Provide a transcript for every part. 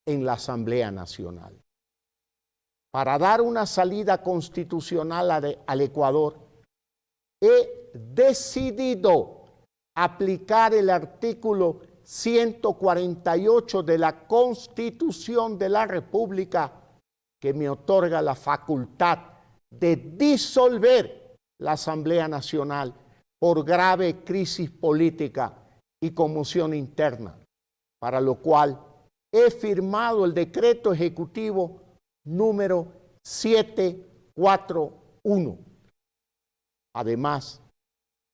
En la Asamblea Nacional. Para dar una salida constitucional al Ecuador, he decidido aplicar el artículo 148 de la Constitución de la República, que me otorga la facultad de disolver la Asamblea Nacional por grave crisis política y conmoción interna, para lo cual he firmado el decreto ejecutivo número 741. Además,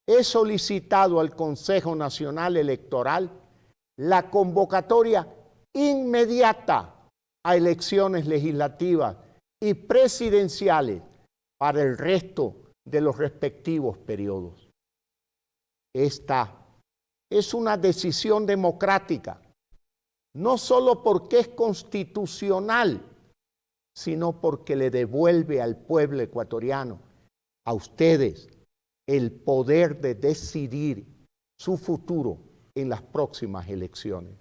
he solicitado al Consejo Nacional Electoral la convocatoria inmediata a elecciones legislativas y presidenciales para el resto de los respectivos periodos. Esta es una decisión democrática, no solo porque es constitucional, sino porque le devuelve al pueblo ecuatoriano, a ustedes, el poder de decidir su futuro en las próximas elecciones.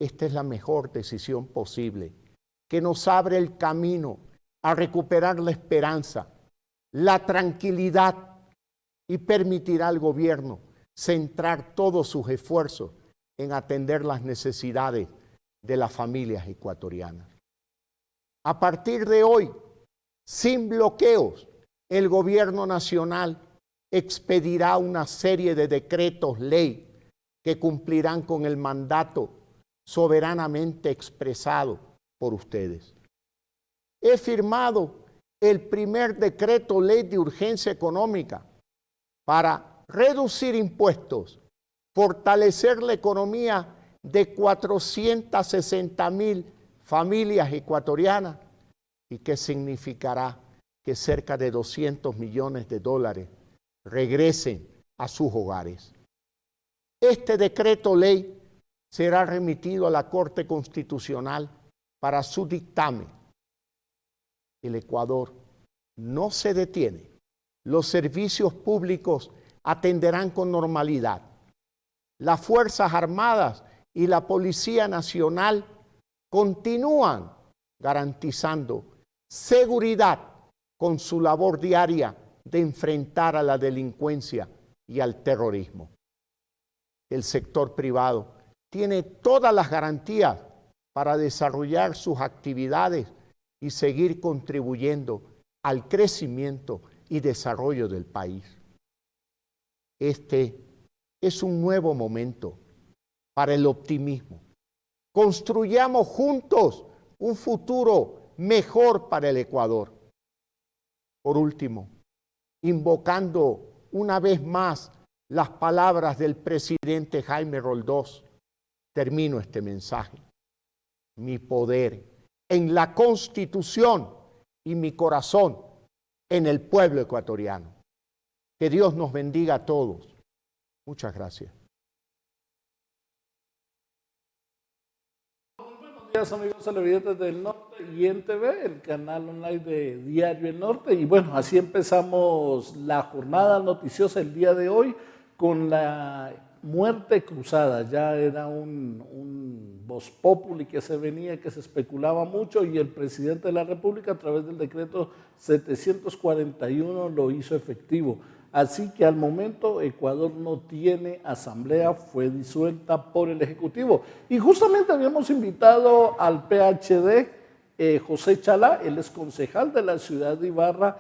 Esta es la mejor decisión posible, que nos abre el camino a recuperar la esperanza, la tranquilidad y permitirá al gobierno centrar todos sus esfuerzos en atender las necesidades de las familias ecuatorianas. A partir de hoy, sin bloqueos, el gobierno nacional expedirá una serie de decretos ley que cumplirán con el mandato soberanamente expresado por ustedes. He firmado el primer decreto ley de urgencia económica para reducir impuestos, fortalecer la economía de 460,000 familias ecuatorianas y que significará que cerca de 200 millones de dólares regresen a sus hogares. Este decreto ley será remitido a la Corte Constitucional para su dictamen. El Ecuador no se detiene. Los servicios públicos atenderán con normalidad. Las Fuerzas Armadas y la Policía Nacional continúan garantizando seguridad con su labor diaria de enfrentar a la delincuencia y al terrorismo. El sector privado tiene todas las garantías para desarrollar sus actividades y seguir contribuyendo al crecimiento y desarrollo del país. Este es un nuevo momento para el optimismo. Construyamos juntos un futuro mejor para el Ecuador. Por último, invocando una vez más las palabras del presidente Jaime Roldós, termino este mensaje. Mi poder en la Constitución y mi corazón en el pueblo ecuatoriano. Que Dios nos bendiga a todos. Muchas gracias. Buenos días, amigos televidentes del Norte y en TV, el canal online de Diario El Norte. Y bueno, así empezamos la jornada noticiosa el día de hoy con la muerte cruzada. Ya era un vox populi que se venía, que se especulaba mucho, y el presidente de la República a través del decreto 741 lo hizo efectivo. Así que al momento Ecuador no tiene asamblea, fue disuelta por el Ejecutivo. Y justamente habíamos invitado al PhD José Chalá, él es concejal de la ciudad de Ibarra,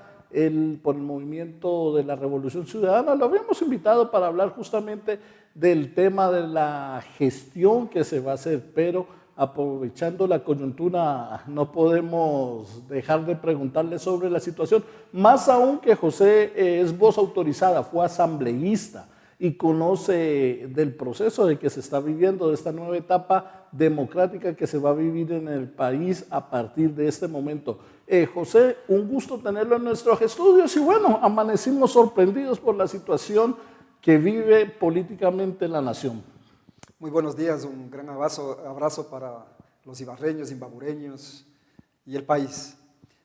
por el movimiento de la Revolución Ciudadana. Lo habíamos invitado para hablar justamente del tema de la gestión que se va a hacer, pero aprovechando la coyuntura no podemos dejar de preguntarle sobre la situación, más aún que José es voz autorizada, fue asambleísta y conoce del proceso de que se está viviendo, de esta nueva etapa democrática que se va a vivir en el país a partir de este momento. José, un gusto tenerlo en nuestros estudios y bueno, amanecimos sorprendidos por la situación que vive políticamente la nación. Muy buenos días, un gran abrazo para los ibarreños, imbabureños y el país.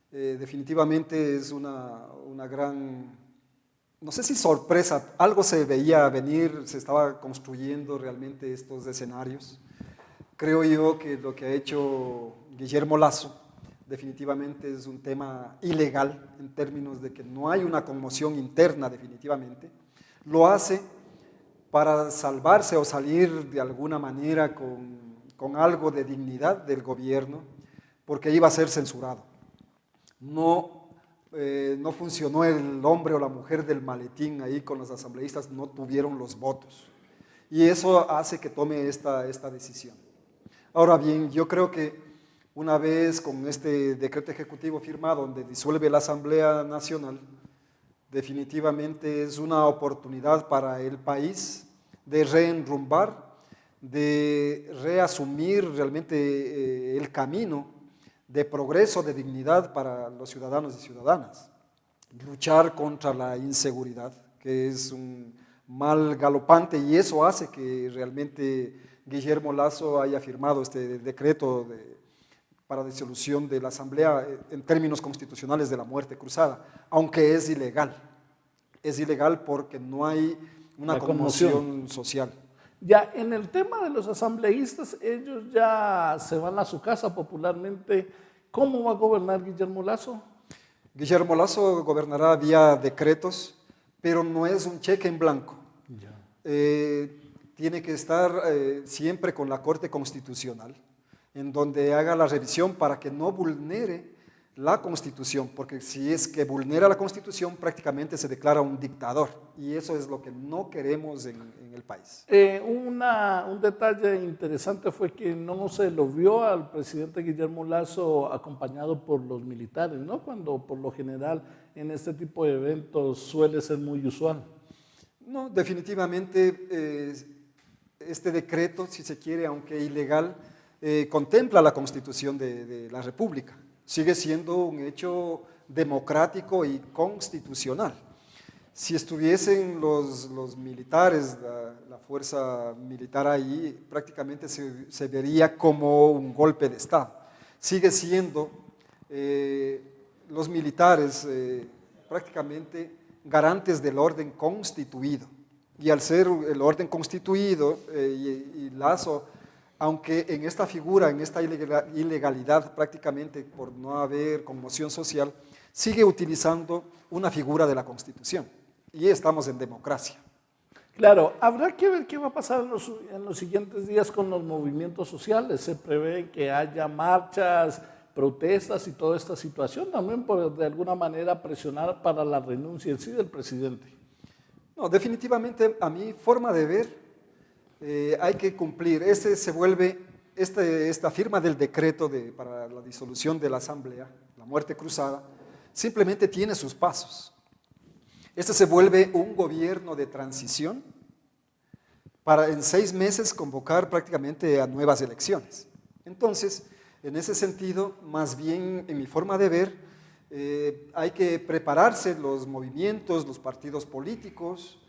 Definitivamente es una gran, no sé si sorpresa, algo se veía venir, se estaba construyendo realmente estos escenarios. Creo yo que lo que ha hecho Guillermo Lasso definitivamente es un tema ilegal en términos de que no hay una conmoción interna definitivamente. Lo hace para salvarse o salir de alguna manera con algo de dignidad del gobierno, porque iba a ser censurado. No funcionó el hombre o la mujer del maletín ahí con los asambleístas, no tuvieron los votos. Y eso hace que tome esta decisión. Ahora bien, yo creo que una vez con este decreto ejecutivo firmado donde disuelve la Asamblea Nacional, definitivamente es una oportunidad para el país de reenrumbar, de reasumir realmente el camino de progreso, de dignidad para los ciudadanos y ciudadanas. Luchar contra la inseguridad, que es un mal galopante, y eso hace que realmente Guillermo Lasso haya firmado este decreto para disolución de la Asamblea en términos constitucionales de la muerte cruzada, aunque es ilegal. Es ilegal porque no hay una conmoción social. Ya en el tema de los asambleístas, ellos ya se van a su casa popularmente. ¿Cómo va a gobernar Guillermo Lasso? Guillermo Lasso gobernará vía decretos, pero no es un cheque en blanco. Tiene que estar siempre con la Corte Constitucional, en donde haga la revisión para que no vulnere la Constitución, porque si es que vulnera la Constitución prácticamente se declara un dictador y eso es lo que no queremos en el país. Un detalle interesante fue que no se lo vio al presidente Guillermo Lasso acompañado por los militares, ¿no? Cuando por lo general en este tipo de eventos suele ser muy usual. No, definitivamente este decreto, si se quiere, aunque ilegal, contempla la Constitución de la República. Sigue siendo un hecho democrático y constitucional. Si estuviesen los militares, la fuerza militar ahí, prácticamente se vería como un golpe de Estado. Sigue siendo los militares prácticamente garantes del orden constituido. Y al ser el orden constituido y Lasso, aunque en esta figura, en esta ilegalidad prácticamente por no haber conmoción social, sigue utilizando una figura de la Constitución y estamos en democracia. Claro, habrá que ver qué va a pasar en los siguientes días con los movimientos sociales. Se prevé que haya marchas, protestas y toda esta situación también por de alguna manera presionar para la renuncia en sí del presidente. No, definitivamente a mi forma de ver hay que cumplir. Esta firma del decreto para la disolución de la Asamblea, la muerte cruzada, simplemente tiene sus pasos. Este se vuelve un gobierno de transición para en 6 meses convocar prácticamente a nuevas elecciones. Entonces, en ese sentido, más bien en mi forma de ver, hay que prepararse los movimientos, los partidos políticos,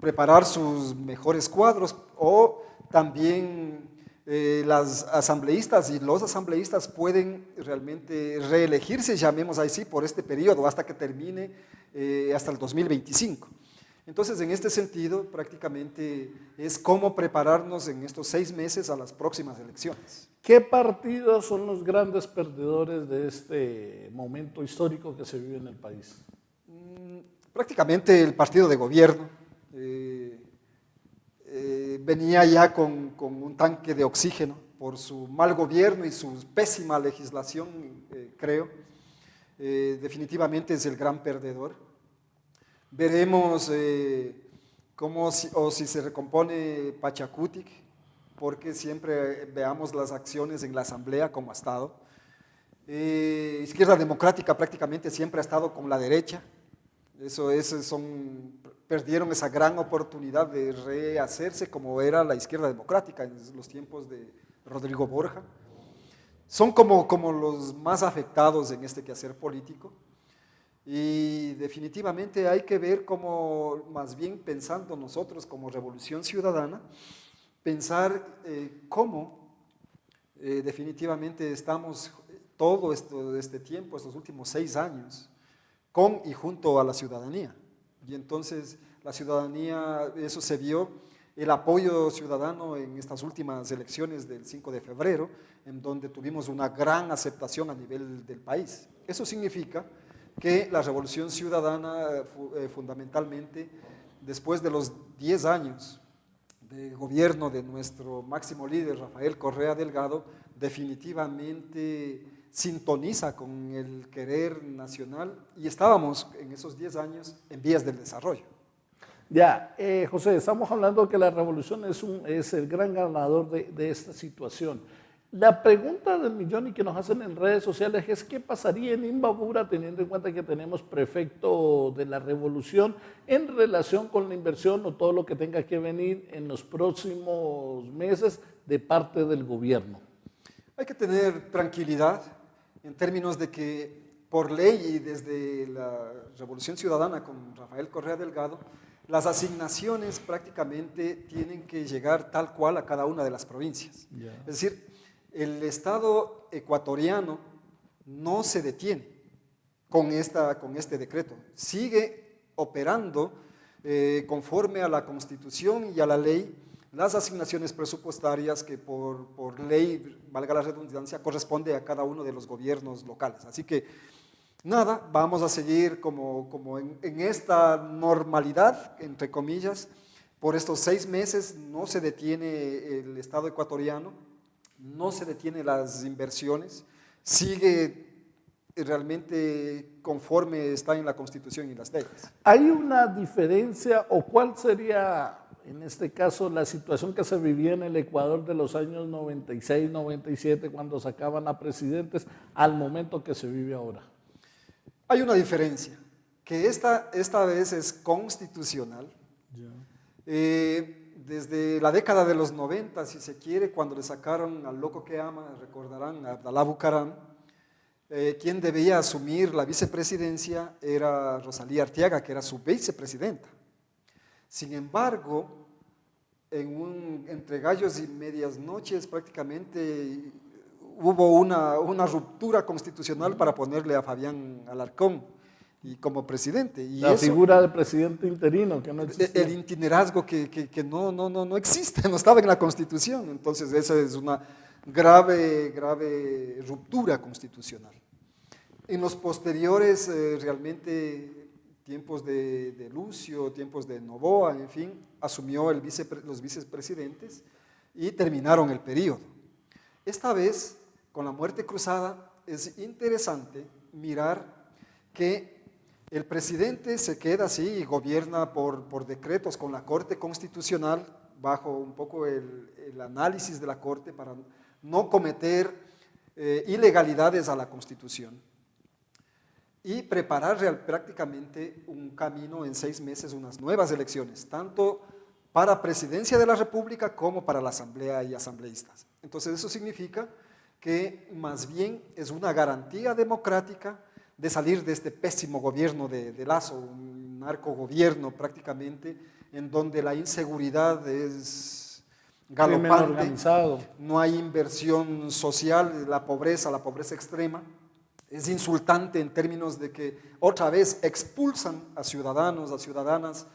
preparar sus mejores cuadros o también las asambleístas y los asambleístas pueden realmente reelegirse, llamemos así, por este periodo hasta que termine hasta el 2025. Entonces, en este sentido, prácticamente es cómo prepararnos en estos 6 meses a las próximas elecciones. ¿Qué partidos son los grandes perdedores de este momento histórico que se vive en el país? Prácticamente el partido de gobierno venía ya con un tanque de oxígeno por su mal gobierno y su pésima legislación, creo. Definitivamente es el gran perdedor. Veremos si se recompone Pachacutic, porque siempre veamos las acciones en la Asamblea como ha estado. Izquierda Democrática prácticamente siempre ha estado con la derecha. Esos son perdieron esa gran oportunidad de rehacerse como era la izquierda democrática en los tiempos de Rodrigo Borja. Son como los más afectados en este quehacer político. Y definitivamente hay que ver cómo, más bien pensando nosotros como Revolución Ciudadana, pensar cómo definitivamente estamos todo este tiempo, estos últimos 6 años, con y junto a la ciudadanía. Y entonces la ciudadanía, eso se vio, el apoyo ciudadano en estas últimas elecciones del 5 de febrero, en donde tuvimos una gran aceptación a nivel del país. Eso significa que la Revolución Ciudadana fundamentalmente, después de los 10 años de gobierno de nuestro máximo líder, Rafael Correa Delgado, definitivamente sintoniza con el querer nacional y estábamos en esos 10 años en vías del desarrollo. Ya, José, estamos hablando que la revolución es el gran ganador de esta situación. La pregunta del millón y que nos hacen en redes sociales es ¿qué pasaría en Imbabura teniendo en cuenta que tenemos prefecto de la revolución en relación con la inversión o todo lo que tenga que venir en los próximos meses de parte del gobierno? Hay que tener tranquilidad en términos de que por ley y desde la Revolución Ciudadana con Rafael Correa Delgado, las asignaciones prácticamente tienen que llegar tal cual a cada una de las provincias. Yeah. Es decir, el Estado ecuatoriano no se detiene con este decreto, sigue operando conforme a la Constitución y a la ley las asignaciones presupuestarias que por ley, valga la redundancia, corresponde a cada uno de los gobiernos locales. Así que nada, vamos a seguir como en esta normalidad, entre comillas, por estos 6 meses no se detiene el Estado ecuatoriano, no se detiene las inversiones, sigue realmente conforme está en la Constitución y las leyes. ¿Hay una diferencia o cuál sería, en este caso, la situación que se vivía en el Ecuador de los años 96, 97, cuando sacaban a presidentes, al momento que se vive ahora? Hay una diferencia, que esta vez es constitucional. Desde la década de los 90, si se quiere, cuando le sacaron al loco que ama, recordarán, a Abdalá Bucaram, quien debía asumir la vicepresidencia era Rosalía Arteaga, que era su vicepresidenta. Sin embargo, entre gallos y medias noches prácticamente hubo una ruptura constitucional para ponerle a Fabián Alarcón y como presidente. Y la figura de presidente interino que no existe. El itinerazgo que no existe, no estaba en la Constitución. Entonces esa es una grave ruptura constitucional. En los posteriores, realmente, tiempos de Lucio, tiempos de Noboa, en fin, asumió los vicepresidentes y terminaron el periodo. Esta vez, con la muerte cruzada, es interesante mirar que el presidente se queda así y gobierna por decretos con la Corte Constitucional, bajo un poco el análisis de la Corte para no cometer ilegalidades a la Constitución y preparar prácticamente un camino en 6 meses, unas nuevas elecciones, tanto para presidencia de la República como para la Asamblea y asambleístas. Entonces eso significa que más bien es una garantía democrática de salir de este pésimo gobierno de Lazo, un narcogobierno prácticamente, en donde la inseguridad es galopante, no hay inversión social, la pobreza extrema, es insultante en términos de que otra vez expulsan a ciudadanos, a ciudadanas,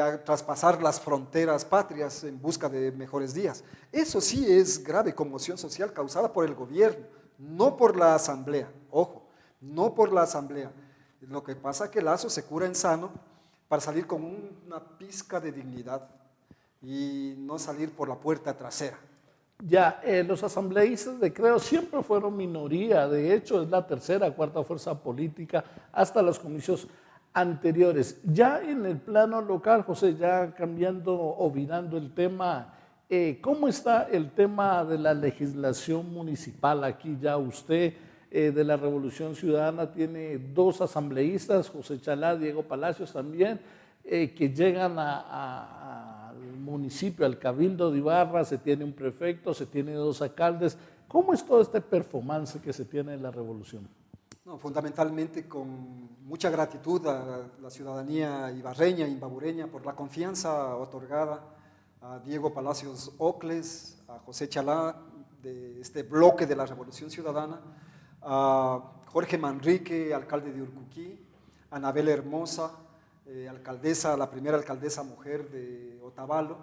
a traspasar las fronteras patrias en busca de mejores días. Eso sí es grave conmoción social causada por el gobierno, no por la asamblea, ojo. No por la asamblea. Lo que pasa es que Lazo se cura en sano para salir con una pizca de dignidad y no salir por la puerta trasera. Ya, los asambleístas de Creo siempre fueron minoría, de hecho es la tercera, cuarta fuerza política hasta los comicios anteriores. Ya en el plano local, José, ya cambiando o virando el tema, ¿cómo está el tema de la legislación municipal? Aquí ya usted de la Revolución Ciudadana tiene 2 asambleístas, José Chalá, Diego Palacios también. que llegan al municipio, al Cabildo de Ibarra, se tiene un prefecto, se tiene 2 alcaldes. ¿Cómo es todo este performance que se tiene en la revolución? No, fundamentalmente con mucha gratitud a la ciudadanía ibarreña, imbabureña, por la confianza otorgada a Diego Palacios Ocles, a José Chalá, de este bloque de la Revolución Ciudadana, a Jorge Manrique, alcalde de Urcuquí, a Anabel Hermosa, alcaldesa, la primera alcaldesa mujer de Otavalo.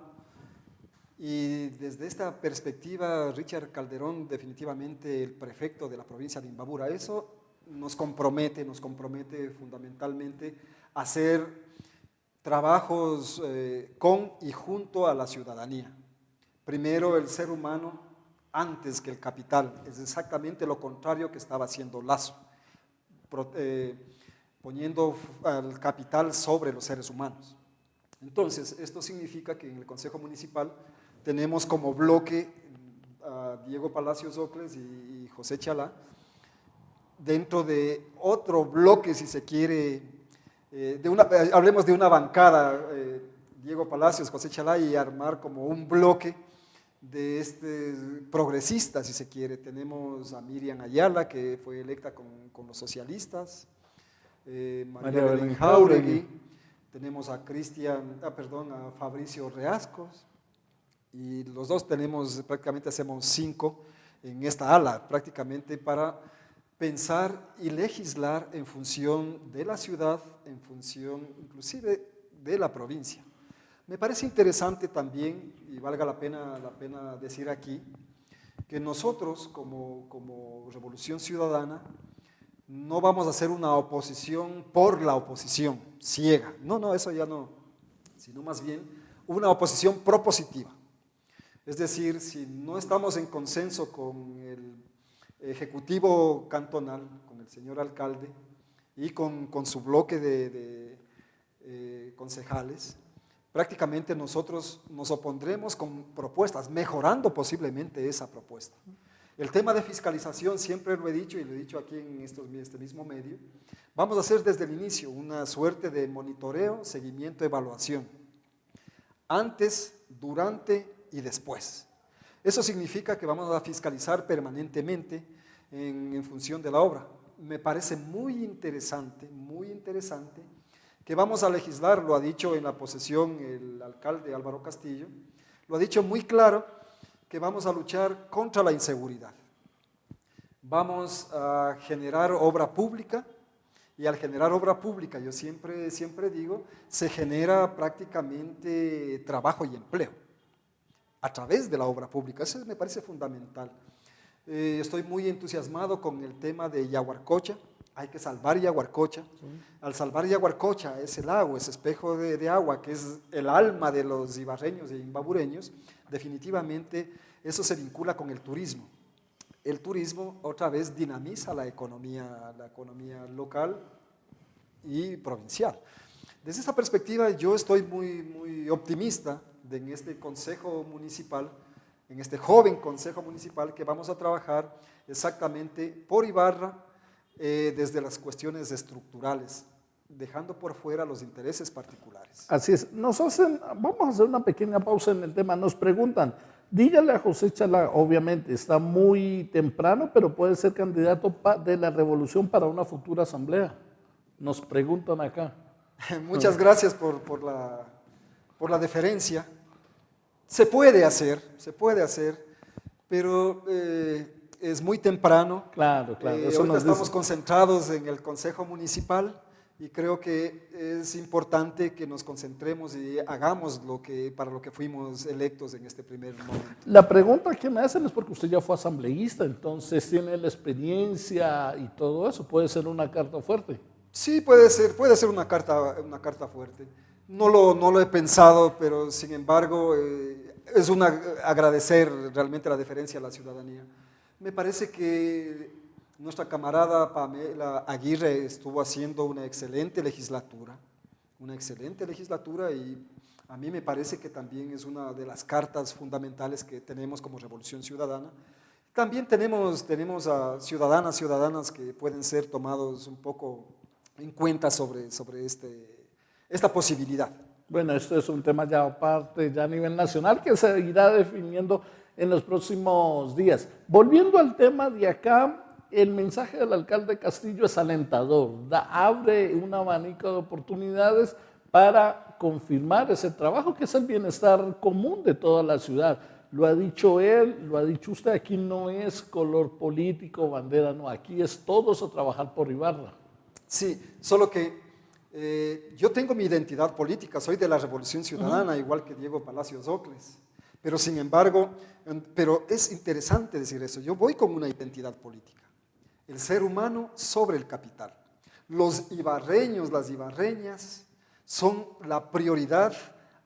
Y desde esta perspectiva, Richard Calderón, definitivamente el prefecto de la provincia de Imbabura, eso nos compromete fundamentalmente a hacer trabajos con y junto a la ciudadanía. Primero el ser humano antes que el capital, es exactamente lo contrario que estaba haciendo Lazo, poniendo al capital sobre los seres humanos. Entonces, esto significa que en el Consejo Municipal tenemos como bloque a Diego Palacios Ocles y José Chalá, dentro de otro bloque, si se quiere, hablemos de una bancada, Diego Palacios, José Chalá, y armar como un bloque de progresista, si se quiere. Tenemos a Miriam Ayala, que fue electa con los socialistas, María Belén Jáuregui, tenemos a a Fabricio Reascos, y los dos prácticamente hacemos 5 en esta ala, prácticamente para pensar y legislar en función de la ciudad, en función inclusive de la provincia. Me parece interesante también, y valga la pena decir aquí, que nosotros como Revolución Ciudadana no vamos a hacer una oposición por la oposición, ciega. No, eso ya no, sino más bien una oposición propositiva. Es decir, si no estamos en consenso con el Ejecutivo Cantonal, con el señor alcalde y con su bloque de concejales, prácticamente nosotros nos opondremos con propuestas, mejorando posiblemente esa propuesta. El tema de fiscalización, siempre lo he dicho y lo he dicho aquí en este mismo medio, vamos a hacer desde el inicio una suerte de monitoreo, seguimiento, evaluación, antes, durante y después. Eso significa que vamos a fiscalizar permanentemente en función de la obra. Me parece muy interesante que vamos a legislar, lo ha dicho en la posesión el alcalde Álvaro Castillo, lo ha dicho muy claro, que vamos a luchar contra la inseguridad. Vamos a generar obra pública, y al generar obra pública, yo siempre digo, se genera prácticamente trabajo y empleo a través de la obra pública. Eso me parece fundamental. Estoy muy entusiasmado con el tema de Yaguarcocha. Hay que salvar Yaguarcocha. Al salvar Yaguarcocha, ese lago, ese espejo de agua, que es el alma de los ibarreños e imbabureños, definitivamente eso se vincula con el turismo. El turismo otra vez dinamiza la economía local y provincial. Desde esta perspectiva yo estoy muy optimista en este consejo municipal, en este joven consejo municipal, que vamos a trabajar exactamente por Ibarra desde las cuestiones estructurales, dejando por fuera los intereses particulares. Así es. Vamos a hacer una pequeña pausa en el tema. Nos preguntan, dígale a José Chalá, obviamente está muy temprano, pero puede ser candidato de la Revolución para una futura asamblea. Nos preguntan acá. Muchas gracias por la deferencia. Se puede hacer, pero es muy temprano. Claro. Ahorita estamos concentrados en el Consejo Municipal y creo que es importante que nos concentremos y hagamos para lo que fuimos electos en este primer momento. La pregunta que me hacen es porque usted ya fue asambleísta, entonces tiene la experiencia y todo eso. ¿Puede ser una carta fuerte? Sí, puede ser una carta fuerte. No lo he pensado, pero sin embargo es agradecer realmente la deferencia a la ciudadanía. Me parece que nuestra camarada Pamela Aguirre estuvo haciendo una excelente legislatura, y a mí me parece que también es una de las cartas fundamentales que tenemos como Revolución Ciudadana. También tenemos a ciudadanas que pueden ser tomados un poco en cuenta sobre esta posibilidad. Bueno, esto es un tema ya aparte, ya a nivel nacional, que se irá definiendo en los próximos días. Volviendo al tema de acá, el mensaje del alcalde Castillo es alentador, abre un abanico de oportunidades para confirmar ese trabajo que es el bienestar común de toda la ciudad. Lo ha dicho él, lo ha dicho usted, aquí no es color político, bandera, no, aquí es todos a trabajar por Ibarra. Sí, solo que yo tengo mi identidad política, soy de la Revolución Ciudadana, igual que Diego Palacios Ocles, pero sin embargo, pero es interesante decir eso, yo voy con una identidad política, el ser humano sobre el capital. Los ibarreños, las ibarreñas, son la prioridad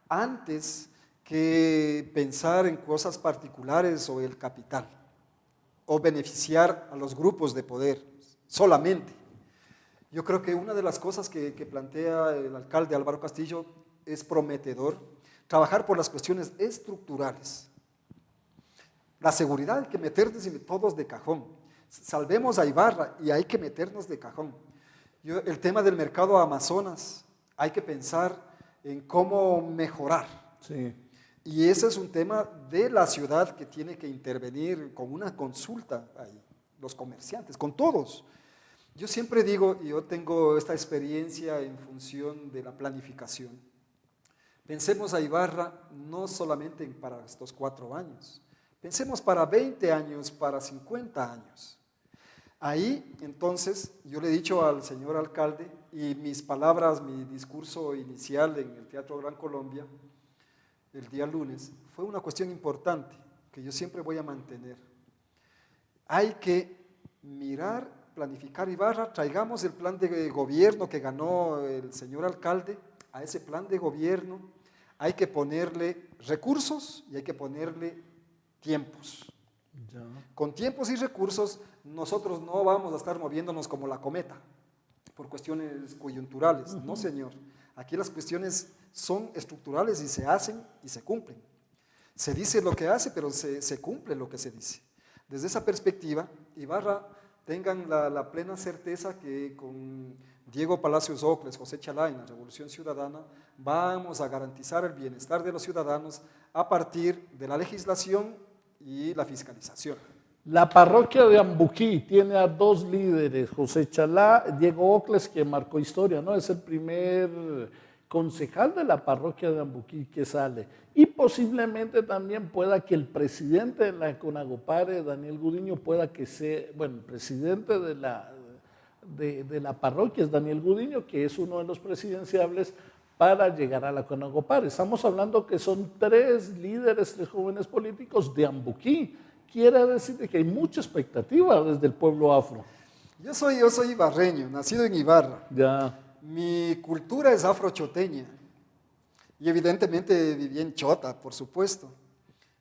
antes que pensar en cosas particulares o el capital, o beneficiar a los grupos de poder solamente. Yo creo que una de las cosas que plantea el alcalde Álvaro Castillo es prometedor, trabajar por las cuestiones estructurales. La seguridad hay que meternos todos de cajón. Salvemos a Ibarra y hay que meternos de cajón. El tema del mercado Amazonas, hay que pensar en cómo mejorar. Sí. Y ese es un tema de la ciudad que tiene que intervenir con una consulta ahí, los comerciantes, con todos. Yo siempre digo, y yo tengo esta experiencia en función de la planificación, pensemos a Ibarra no solamente para estos 4 años, pensemos para 20 años, para 50 años. Ahí, entonces, yo le he dicho al señor alcalde, y mis palabras, mi discurso inicial en el Teatro Gran Colombia, el día lunes, fue una cuestión importante que yo siempre voy a mantener. Hay que mirar, planificar Ibarra, traigamos el plan de gobierno que ganó el señor alcalde, a ese plan de gobierno hay que ponerle recursos y hay que ponerle tiempos. Ya. Con tiempos y recursos nosotros no vamos a estar moviéndonos como la cometa por cuestiones coyunturales, no señor, aquí las cuestiones son estructurales y se hacen y se cumplen. Se dice lo que hace, pero se cumple lo que se dice. Desde esa perspectiva, Ibarra, tengan la plena certeza que con Diego Palacios Ocles, José Chalá en la Revolución Ciudadana, vamos a garantizar el bienestar de los ciudadanos a partir de la legislación y la fiscalización. La parroquia de Ambuquí tiene a 2 líderes, José Chalá, Diego Ocles, que marcó historia, ¿no? Es el primer concejal de la parroquia de Ambuquí que sale. Y posiblemente también pueda que el presidente de la Conagopare, Daniel Gudiño, pueda que sea, bueno, el presidente de la parroquia es Daniel Gudiño, que es uno de los presidenciables para llegar a la Conagopare. Estamos hablando que son 3 líderes, 3 jóvenes políticos de Ambuquí. Quiere decir que hay mucha expectativa desde el pueblo afro. Yo soy ibarreño, nacido en Ibarra. Ya. Mi cultura es afrochoteña y evidentemente viví en Chota, por supuesto.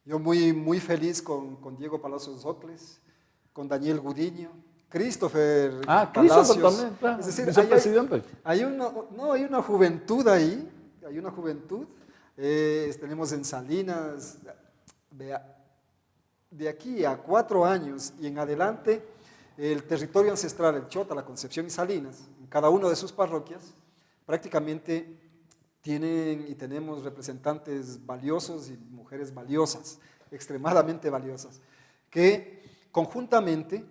Yo muy feliz con Diego Palacios Ocles, con Daniel Gudiño, Christopher Palacios. Christopher también, claro, Es decir, vicepresidente. hay una juventud ahí, hay una juventud. Tenemos en Salinas, de aquí a 4 años y en adelante, el territorio ancestral, el Chota, la Concepción y Salinas, en cada una de sus parroquias, prácticamente tienen y tenemos representantes valiosos y mujeres valiosas, extremadamente valiosas, que conjuntamente,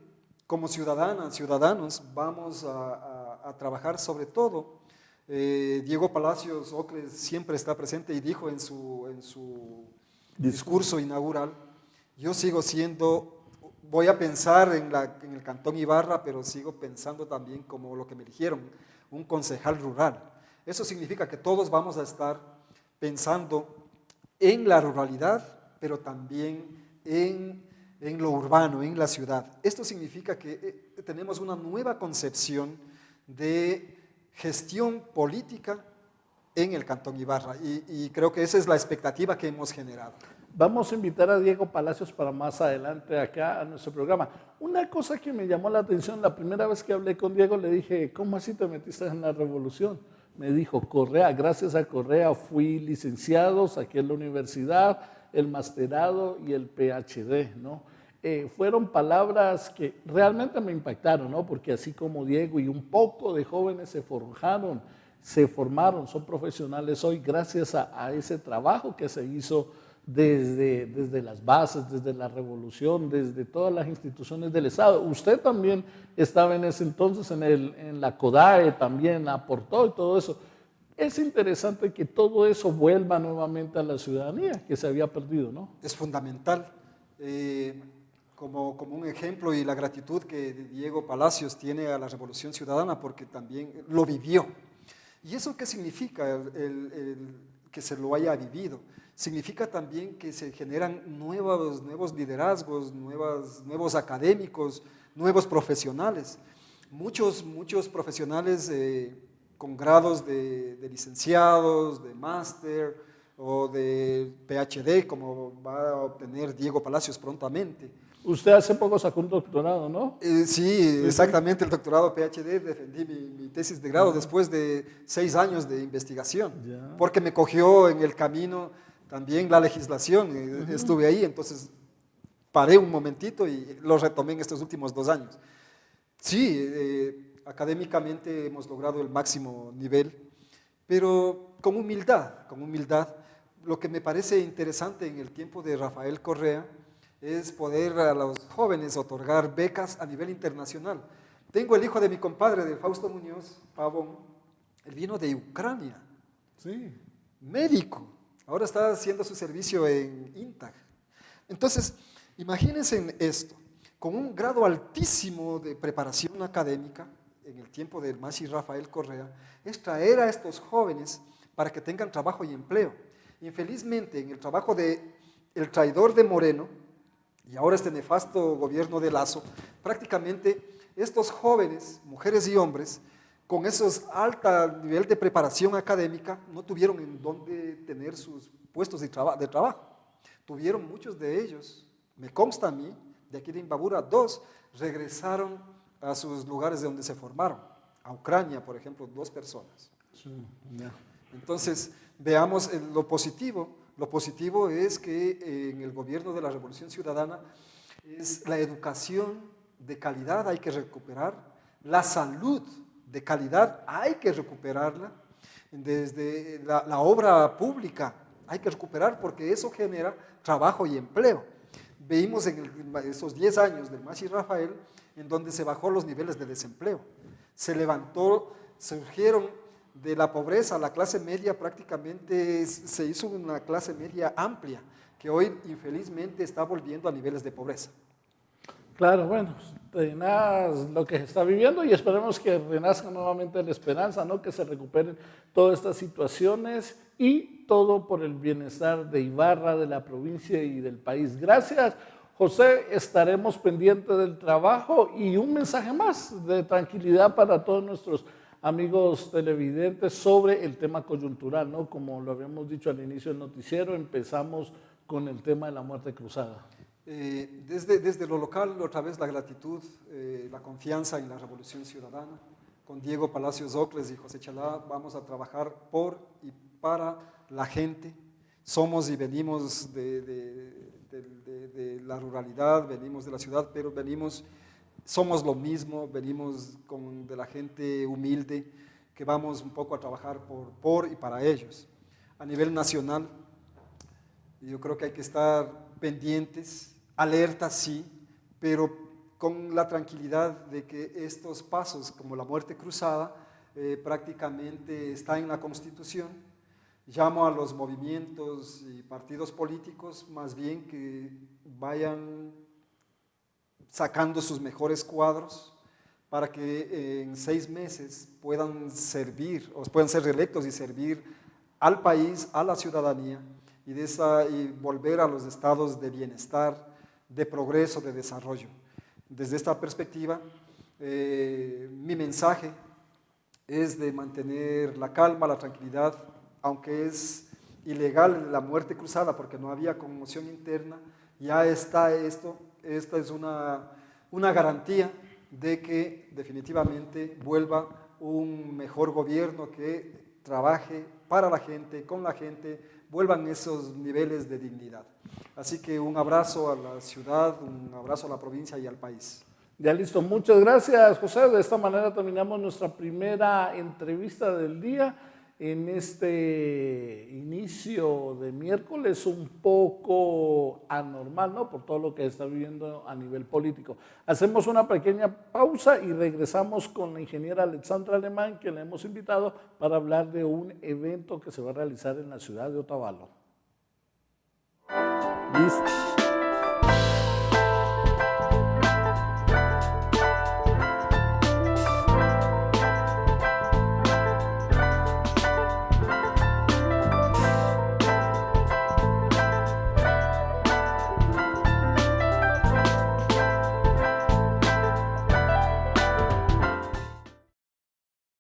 como ciudadanos, vamos a trabajar sobre todo. Diego Palacios Ocles siempre está presente y dijo en su discurso inaugural, yo sigo siendo, voy a pensar en el Cantón Ibarra, pero sigo pensando también como lo que me eligieron, un concejal rural. Eso significa que todos vamos a estar pensando en la ruralidad, pero también en lo urbano, en la ciudad. Esto significa que tenemos una nueva concepción de gestión política en el Cantón Ibarra y creo que esa es la expectativa que hemos generado. Vamos a invitar a Diego Palacios para más adelante acá a nuestro programa. Una cosa que me llamó la atención, la primera vez que hablé con Diego le dije, ¿cómo así te metiste en la revolución? Me dijo, Correa, gracias a Correa fui licenciado, saqué la universidad, el masterado y el PhD, ¿no? Fueron palabras que realmente me impactaron, ¿no? Porque así como Diego y un poco de jóvenes se forjaron se formaron, son profesionales hoy gracias a ese trabajo que se hizo desde las bases, desde la revolución, desde todas las instituciones del Estado. Usted también estaba en ese entonces en la CODAE, también aportó y todo eso. Es interesante que todo eso vuelva nuevamente a la ciudadanía que se había perdido, ¿no? Es fundamental. Como un ejemplo y la gratitud que Diego Palacios tiene a la Revolución Ciudadana porque también lo vivió. ¿Y eso qué significa que se lo haya vivido? Significa también que se generan nuevos liderazgos, nuevos académicos, nuevos profesionales. Muchos profesionales con grados de licenciados, de máster o de PhD, como va a obtener Diego Palacios prontamente. Usted hace poco sacó un doctorado, ¿no? Sí, exactamente, el doctorado PhD, defendí mi tesis de grado después de 6 años de investigación, porque me cogió en el camino también la legislación, estuve ahí, entonces paré un momentito y lo retomé en estos últimos 2 años. Sí, académicamente hemos logrado el máximo nivel, pero con humildad. Lo que me parece interesante en el tiempo de Rafael Correa es poder a los jóvenes otorgar becas a nivel internacional. Tengo el hijo de mi compadre, de Fausto Muñoz Pavón, él vino de Ucrania, sí, médico, ahora está haciendo su servicio en INTAG. Entonces, imagínense en esto, con un grado altísimo de preparación académica, en el tiempo del Mashi Rafael Correa, es traer a estos jóvenes para que tengan trabajo y empleo. Infelizmente, en el trabajo de el traidor de Moreno, y ahora este nefasto gobierno de Lazo, prácticamente estos jóvenes, mujeres y hombres, con esos alto nivel de preparación académica, no tuvieron en dónde tener sus puestos de trabajo. Tuvieron muchos de ellos, me consta a mí, de aquí de Imbabura, 2 regresaron a sus lugares de donde se formaron. A Ucrania, por ejemplo, 2 personas. sí, yeah. Entonces, veamos lo positivo. Lo positivo es que en el gobierno de la Revolución Ciudadana es la educación de calidad hay que recuperar, la salud de calidad hay que recuperarla, desde la obra pública hay que recuperar porque eso genera trabajo y empleo. Veimos en esos 10 años del Mashi Rafael en donde se bajó los niveles de desempleo, se levantó, surgieron de la pobreza, la clase media prácticamente se hizo una clase media amplia, que hoy infelizmente está volviendo a niveles de pobreza. Claro, bueno, tenaz lo que se está viviendo y esperemos que renazca nuevamente la esperanza, ¿no? Que se recuperen todas estas situaciones y todo por el bienestar de Ibarra, de la provincia y del país. Gracias, José, estaremos pendientes del trabajo y un mensaje más de tranquilidad para todos nuestros amigos televidentes sobre el tema coyuntural, ¿no? Como lo habíamos dicho al inicio del noticiero, empezamos con el tema de la muerte cruzada. Desde lo local, otra vez la gratitud, la confianza en la Revolución Ciudadana. Con Diego Palacios Ocles y José Chalá vamos a trabajar por y para la gente. Somos y venimos de la ruralidad, venimos de la ciudad, pero somos lo mismo, venimos de la gente humilde, que vamos un poco a trabajar por y para ellos. A nivel nacional, yo creo que hay que estar pendientes, alertas sí, pero con la tranquilidad de que estos pasos, como la muerte cruzada, prácticamente está en la Constitución. Llamo a los movimientos y partidos políticos más bien que vayan sacando sus mejores cuadros para que en 6 meses puedan servir o puedan ser reelectos y servir al país, a la ciudadanía y volver a los estados de bienestar, de progreso, de desarrollo. Desde esta perspectiva, mi mensaje es de mantener la calma, la tranquilidad, aunque es ilegal la muerte cruzada porque no había conmoción interna, ya está esto. Esta es una garantía de que definitivamente vuelva un mejor gobierno que trabaje para la gente, con la gente, vuelvan esos niveles de dignidad. Así que un abrazo a la ciudad, un abrazo a la provincia y al país. Ya listo, muchas gracias, José. De esta manera terminamos nuestra primera entrevista del día en este inicio de miércoles un poco anormal, ¿no? Por todo lo que está viviendo a nivel político. Hacemos una pequeña pausa y regresamos con la ingeniera Alexandra Alemán, que le hemos invitado para hablar de un evento que se va a realizar en la ciudad de Otavalo. Listo.